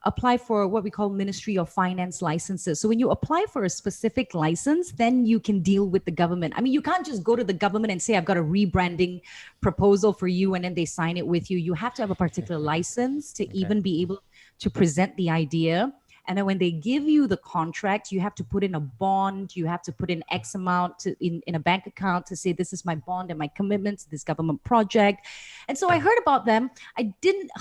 apply for what we call Ministry of Finance licenses. So when you apply for a specific license, then you can deal with the government. I mean, you can't just go to the government and say, I've got a rebranding proposal for you, and then they sign it with you. You have to have a particular license to even be able to present the idea. And then when they give you the contract, you have to put in a bond. You have to put in X amount in a bank account to say, this is my bond and my commitment to this government project. And so I heard about them. I didn't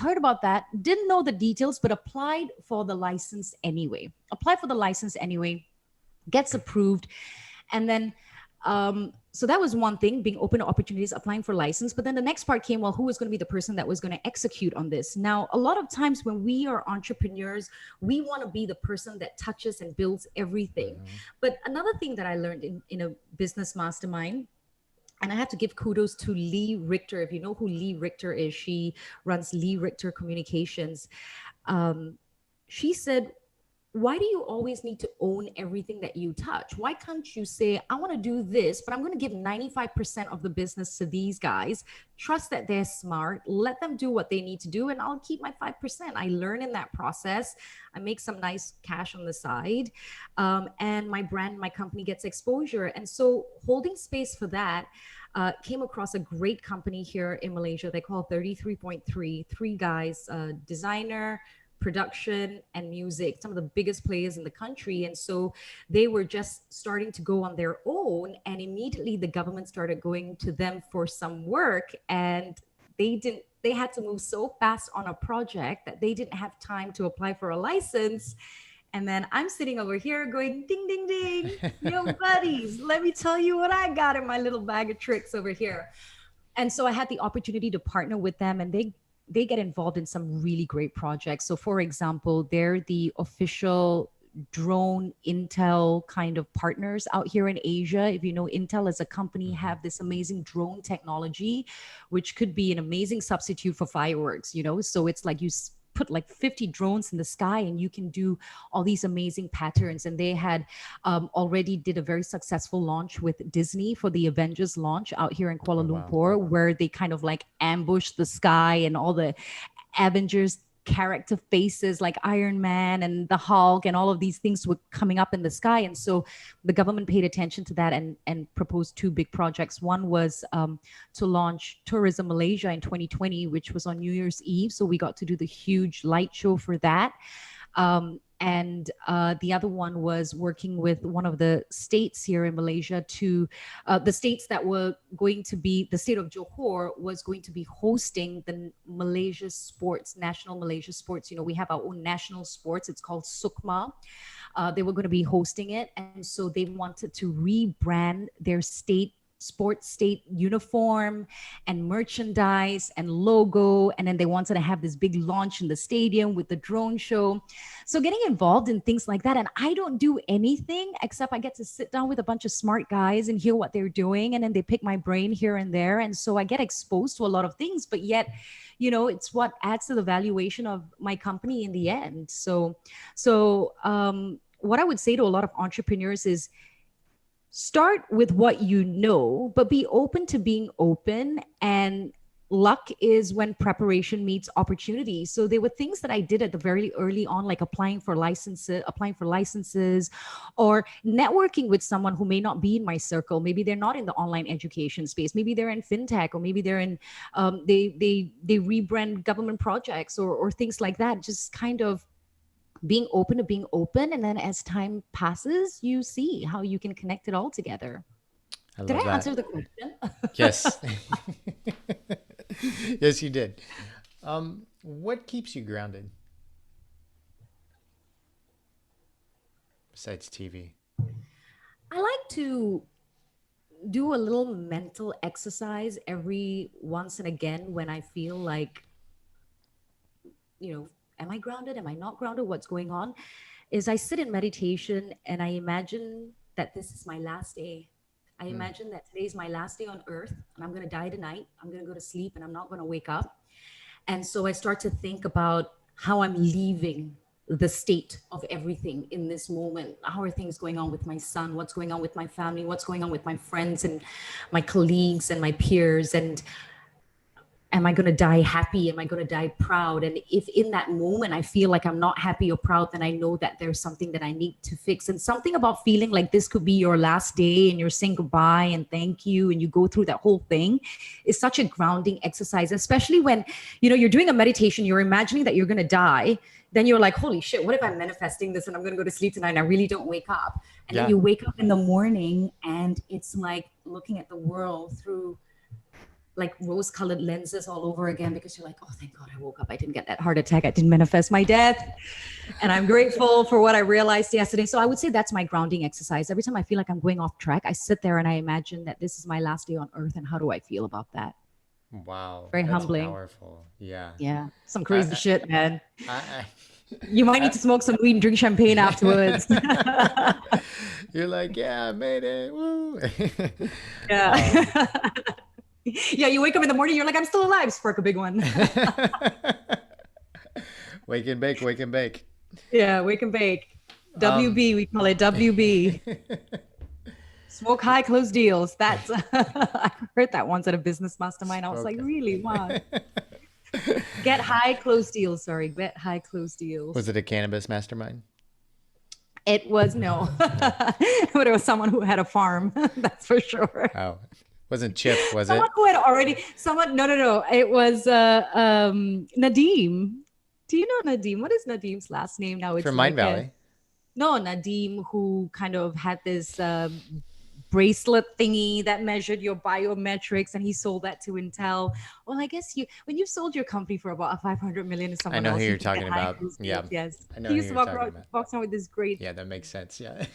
know the details, but applied for the license anyway. Gets approved. And then so that was one thing, being open to opportunities, applying for license. But then the next part came, well, who was going to be the person that was going to execute on this? Now, a lot of times when we are entrepreneurs, we want to be the person that touches and builds everything. But another thing that I learned in a business mastermind, and I have to give kudos to Lee Richter. If you know who Lee Richter is, she runs Lee Richter Communications. She said, why do you always need to own everything that you touch? Why can't you say, I want to do this, but I'm going to give 95% of the business to these guys, trust that they're smart, let them do what they need to do, and I'll keep my 5%. I learn in that process. I make some nice cash on the side, and my brand, my company gets exposure. And so holding space for that, came across a great company here in Malaysia. They call 33.3, three guys, designer, production and music, some of the biggest players in the country. And so they were just starting to go on their own, and immediately the government started going to them for some work, and they had to move so fast on a project that they didn't have time to apply for a license. And then I'm sitting over here going, ding, ding, ding, yo buddies, let me tell you what I got in my little bag of tricks over here. And so I had the opportunity to partner with them, and they get involved in some really great projects. So for example, they're the official drone Intel kind of partners out here in Asia. If you know, Intel as a company have this amazing drone technology, which could be an amazing substitute for fireworks, So it's like you put like 50 drones in the sky and you can do all these amazing patterns. And they had already did a very successful launch with Disney for the Avengers launch out here in Kuala Lumpur, where they kind of like ambushed the sky, and all the Avengers character faces like Iron Man and the Hulk and all of these things were coming up in the sky. And so the government paid attention to that and proposed two big projects. One was to launch Tourism Malaysia in 2020, which was on New Year's Eve. So we got to do the huge light show for that. and the other one was working with one of the states here in Malaysia to the states that were going to be the state of Johor was going to be hosting the Malaysia sports, national Malaysia sports. We have our own national sports. It's called Sukma. They were going to be hosting it, and so they wanted to rebrand their state uniform and merchandise and logo, and then they wanted to have this big launch in the stadium with the drone show. So getting involved in things like that, and I don't do anything except I get to sit down with a bunch of smart guys and hear what they're doing, and then they pick my brain here and there, and so I get exposed to a lot of things, but yet it's what adds to the valuation of my company in the end. So what I would say to a lot of entrepreneurs is start with what you know, but be open to being open. And luck is when preparation meets opportunity. So there were things that I did at the very early on, like applying for licenses, or networking with someone who may not be in my circle. Maybe they're not in the online education space. Maybe they're in fintech, or maybe they're in they rebrand government projects or things like that. Just kind of being open to being open, and then as time passes you see how you can connect it all together. I Did love I that. answer the question? Yes. Yes, you did. What keeps you grounded besides TV? I like to do a little mental exercise every once and again when I feel like, am I grounded? Am I not grounded? What's going on? Is I sit in meditation and I imagine that this is my last day. I Mm. imagine that today is my last day on earth and I'm going to die tonight. I'm going to go to sleep and I'm not going to wake up. And so I start to think about how I'm leaving the state of everything in this moment. How are things going on with my son? What's going on with my family? What's going on with my friends and my colleagues and my peers? And am I going to die happy? Am I going to die proud? And if in that moment I feel like I'm not happy or proud, then I know that there's something that I need to fix. And something about feeling like this could be your last day and you're saying goodbye and thank you and you go through that whole thing is such a grounding exercise, especially when you're doing a meditation, you're imagining that you're going to die. Then you're like, holy shit, what if I'm manifesting this and I'm going to go to sleep tonight and I really don't wake up? And then Yeah. you wake up in the morning and it's like looking at the world through like rose-colored lenses all over again, because you're like, oh, thank God I woke up. I didn't get that heart attack. I didn't manifest my death. And I'm grateful for what I realized yesterday. So I would say that's my grounding exercise. Every time I feel like I'm going off track, I sit there and I imagine that this is my last day on earth. And how do I feel about that? Wow, Very that's humbling. powerful. Yeah. Yeah. Some crazy I, shit, man. I, You might need I, to smoke some weed and drink champagne afterwards. you're like, yeah, I made it. Woo. um, Yeah. Yeah. You wake up in the morning, you're like, I'm still alive. Spark a big one. wake and bake, wake and bake. Yeah. Wake and bake. Um, WB, we call it WB. Smoke high, close deals. That's I heard that once at a business mastermind. I was like, Smoke. really? Wow. Get high, close deals. Sorry, get high, close deals. Was it a cannabis mastermind? It was no, No. but it was someone who had a farm. That's for sure. Oh, wasn't Chip, was Someone it? who had already someone. No, no, no. It was Nadeem. Do you know Nadeem? What is Nadeem's last name now? It's From like a Mindvalley. no Nadeem, who kind of had this bracelet thingy that measured your biometrics, and he sold that to Intel. Well, I guess when you sold your company for about 500 million to I someone know who else, you you're can get talking high about. cruise Yeah, deals. Yes, I know he who used to you're talking about. walk around with this great Yeah, that makes sense. Yeah.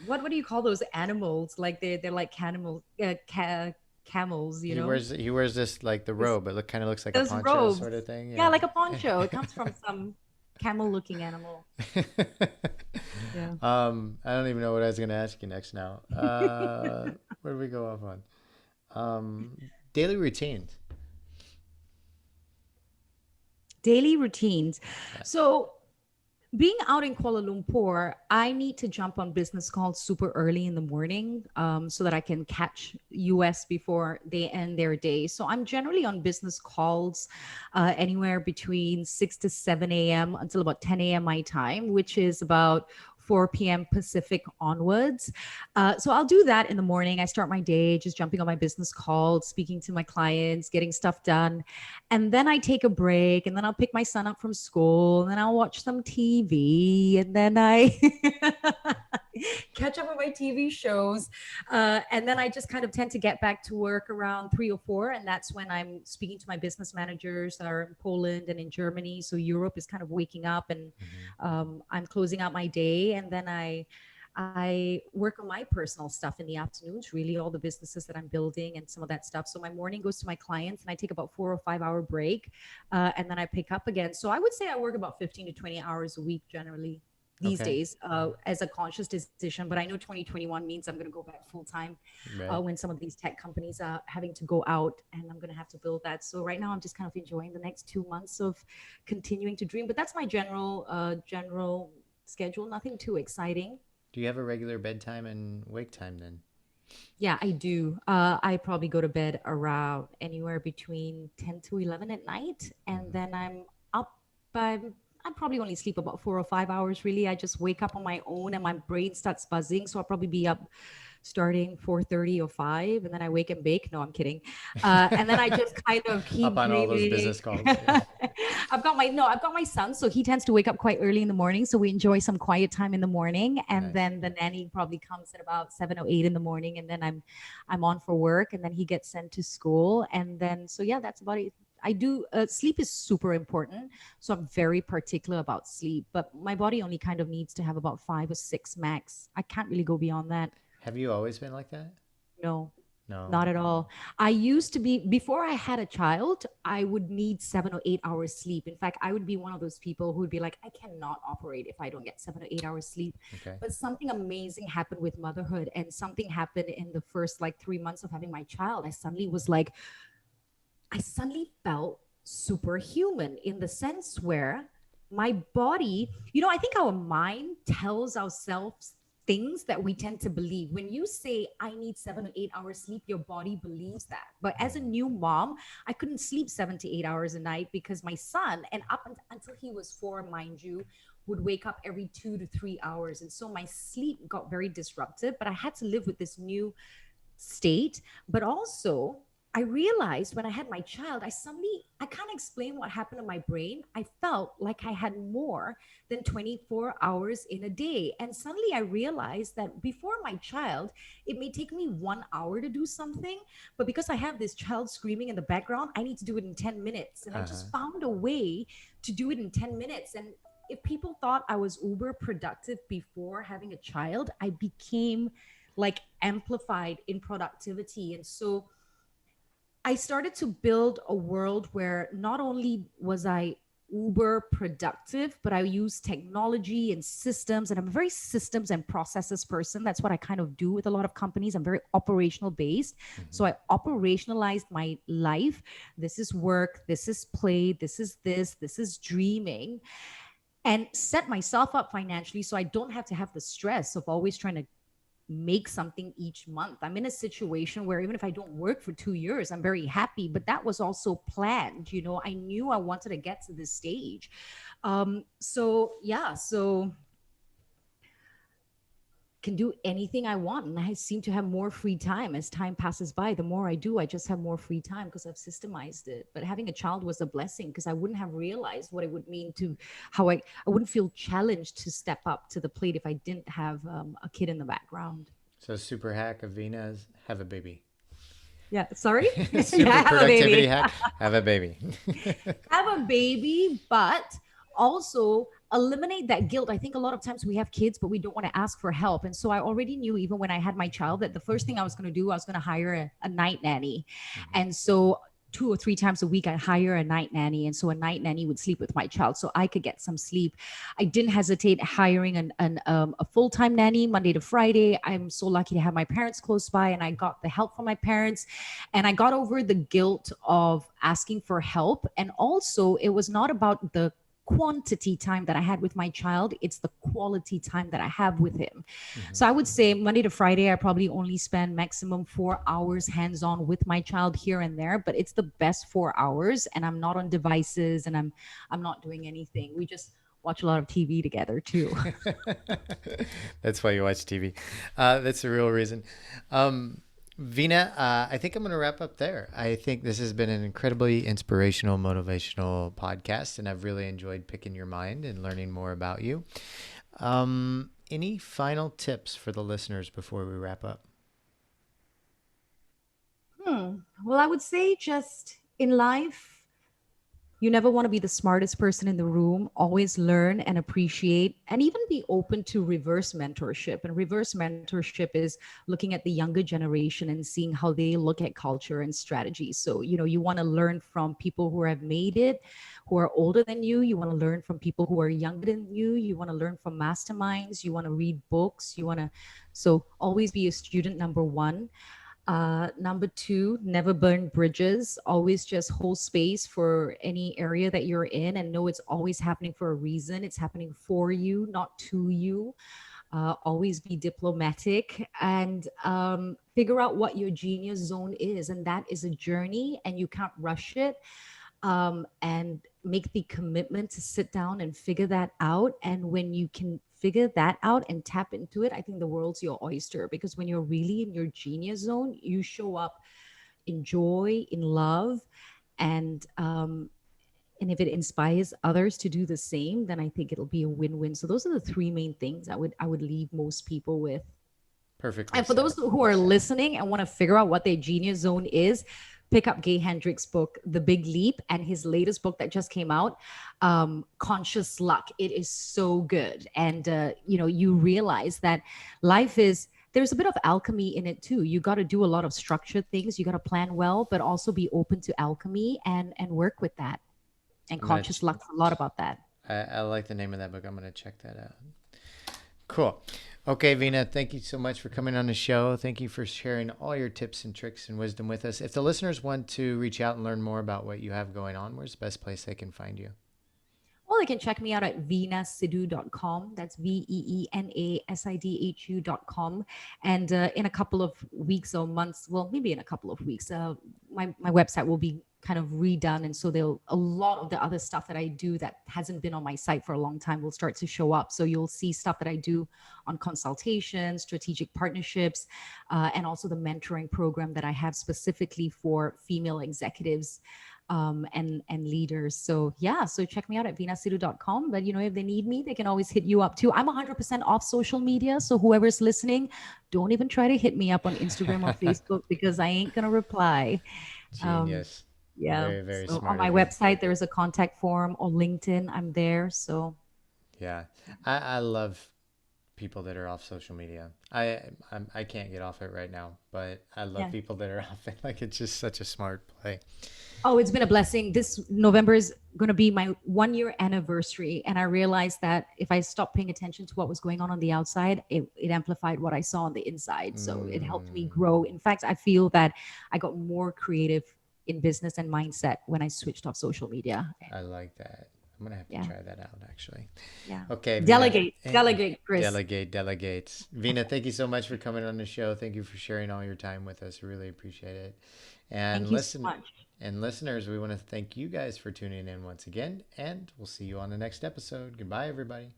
what do you call those animals? Like they're like camels, he wears this like the This robe. It kind of looks like a those poncho robes. sort of thing. Yeah, Yeah. like a poncho. It comes from some camel-looking animal. Yeah. I don't even know what I was gonna ask you next now. Where do we go off on? Daily routines. Daily routines. Yeah. So being out in Kuala Lumpur, I need to jump on business calls super early in the morning, so that I can catch US before they end their day. So I'm generally on business calls anywhere between 6 to 7 a.m. until about 10 a.m. my time, which is about 4 p.m. Pacific onwards. So I'll do that in the morning. I start my day just jumping on my business calls, speaking to my clients, getting stuff done. And then I take a break, and then I'll pick my son up from school, and then I'll watch some TV, and then I catch up on my TV shows. And then I just kind of tend to get back to work around 3 or 4. And that's when I'm speaking to my business managers that are in Poland and in Germany. So Europe is kind of waking up, and I'm closing out my day. And then I work on my personal stuff in the afternoons, really all the businesses that I'm building and some of that stuff. So my morning goes to my clients, and I take about 4 or 5 hour break, and then I pick up again. So I would say I work about 15 to 20 hours a week generally these Okay. days, as a conscious decision. But I know 2021 means I'm going to go back full time, Right. when some of these tech companies are having to go out, and I'm going to have to build that. So right now I'm just kind of enjoying the next 2 months of continuing to dream. But that's my general schedule. Nothing too exciting. Do you have a regular bedtime and wake time then? Yeah, I do. I probably go to bed around anywhere between 10 to 11 at night. And Hmm. then I'm up by, I probably only sleep about 4 or 5 hours, really. I just wake up on my own and my brain starts buzzing. So I'll probably be up starting 4:30 or 5. And then I wake and bake. No, I'm kidding. And then I just kind of Up keep on all those dreaming. business calls. Yeah. I've got my son, so he tends to wake up quite early in the morning. So we enjoy some quiet time in the morning, and Nice. then the nanny probably comes at about 7 or 8 in the morning, and then I'm on for work, and then he gets sent to school, and then so yeah, that's about it. I do sleep is super important, so I'm very particular about sleep. But my body only kind of needs to have about 5 or 6 max. I can't really go beyond that. Have you always been like that? No, No. not at all. I used to be, before I had a child, I would need 7 or 8 hours sleep. In fact, I would be one of those people who would be like, I cannot operate if I don't get 7 or 8 hours sleep. Okay. But something amazing happened with motherhood, and something happened in the first like 3 months of having my child. I suddenly felt superhuman in the sense where my body, I think our mind tells ourselves things that we tend to believe. When you say, I need 7 or 8 hours sleep, your body believes that. But as a Mhm. new mom, I couldn't sleep 7 to 8 hours a night because my son, and until he was 4, mind you, would wake up every 2 to 3 hours. And so my sleep got very disrupted, but I had to live with this new state. But also, I realized when I had my child, I can't explain what happened to my brain. I felt like I had more than 24 hours in a day. And suddenly I realized that before my child, it may take me 1 hour to do something, but because I have this child screaming in the background, I need to do it in 10 minutes. And I Uh-huh. just found a way to do it in 10 minutes. And if people thought I was uber productive before having a child, I became like amplified in productivity. And so I started to build a world where not only was I uber productive, but I use technology and systems. And I'm a very systems and processes person. That's what I kind of do with a lot of companies. I'm very operational based. So Hmm. I operationalized my life. This is work, this is play, this is dreaming, and set myself up financially so I don't have to have the stress of always trying to make something each month. I'm in a situation where even if I don't work for 2 years, I'm very happy. But that was also planned. I knew I wanted to get to this stage. So yeah, so can do anything I want. And I seem to have more free time as time passes by. The more I do, I just have more free time because I've systemized it. But having a child was a blessing because I wouldn't have realized what it would mean to how I wouldn't feel challenged to step up to the plate if I didn't have a kid in the background. So super hack of Veena is have a baby. Yeah, sorry. Yeah, Super I have a productivity baby. hack, have a baby. Have a baby, but also eliminate that guilt. I think a lot of times we have kids, but we don't want to ask for help. And so I already knew, even when I had my child, that the first thing I was going to do, I was going to hire a night nanny. Mhm. And so 2 or 3 times a week, I hire a night nanny. And so a night nanny would sleep with my child so I could get some sleep. I didn't hesitate hiring a full time nanny Monday to Friday. I'm so lucky to have my parents close by, and I got the help from my parents. And I got over the guilt of asking for help. And also, it was not about the quantity time that I had with my child, it's the quality time that I have with him. Mhm. So I would say Monday to Friday, I probably only spend maximum 4 hours hands on with my child here and there, but it's the best 4 hours. And I'm not on devices, and I'm not doing anything. We just watch a lot of TV together too. That's why you watch TV. That's the real reason. Veena, I think I'm going to wrap up there. I think this has been an incredibly inspirational, motivational podcast, and I've really enjoyed picking your mind and learning more about you. Any final tips for the listeners before we wrap up? Well, I would say just in life, you never want to be the smartest person in the room. Always learn and appreciate, and even be open to reverse mentorship. And reverse mentorship is looking at the younger generation and seeing how they look at culture and strategy. So, you want to learn from people who have made it, who are older than you. You want to learn from people who are younger than you. You want to learn from masterminds. You want to read books. So always be a student, number one. Number two, never burn bridges. Always just hold space for any area that you're in and know it's always happening for a reason. It's happening for you, not to you. Always be diplomatic and figure out what your genius zone is. And that is a journey and you can't rush it. And make the commitment to sit down and figure that out. And when you can figure that out and tap into it, I think the world's your oyster, because when you're really in your genius zone, you show up in joy, in love, and if it inspires others to do the same, then I think it'll be a win-win. So those are the three main things I would leave most people with. Perfectly And for said. those who are listening and want to figure out what their genius zone is, pick up Gay Hendricks' book, The Big Leap, and his latest book that just came out, Conscious Luck. It is so good. And, you realize that there's a bit of alchemy in it too. You got to do a lot of structured things. You got to plan well, but also be open to alchemy and work with that. And I'm gonna Conscious Luck's a lot about that. I like the name of that book. I'm going to check that out. Cool. Okay, Veena, thank you so much for coming on the show. Thank you for sharing all your tips and tricks and wisdom with us. If the listeners want to reach out and learn more about what you have going on, where's the best place they can find you? Well, you can check me out at veenasidhu.com. That's VEENASIDHU.com. And in a couple of weeks or months, well, maybe in a couple of weeks, my website will be kind of redone. And so a lot of the other stuff that I do that hasn't been on my site for a long time will start to show up. So you'll see stuff that I do on consultation, strategic partnerships, and also the mentoring program that I have specifically for female executives and leaders. So yeah, so check me out at veenasidhu.com. But if they need me, they can always hit you up too. I'm 100% off social media. So whoever's listening, don't even try to hit me up on Instagram or Facebook because I ain't going to reply. Genius. Yeah. Very, very So on smart my of you. website, there is a contact form, or LinkedIn. I'm there. So Yeah. I love people that are off social media. I can't get off it right now, but I love yeah. people that are off it. Like it's just such a smart play. Oh, it's been a blessing. This November is going to be my 1 year anniversary. And I realized that if I stopped paying attention to what was going on the outside, it amplified what I saw on the inside. So it helped me grow. In fact, I feel that I got more creative in business and mindset when I switched off social media. I like that. I'm gonna have to Yeah. try that out actually. Yeah. Okay, Veena. Delegate, Chris. Delegates. Veena, thank you so much for coming on the show. Thank you for sharing all your time with us. Really appreciate it. And Thank you so much. listeners, we want to thank you guys for tuning in once again, and we'll see you on the next episode. Goodbye, everybody.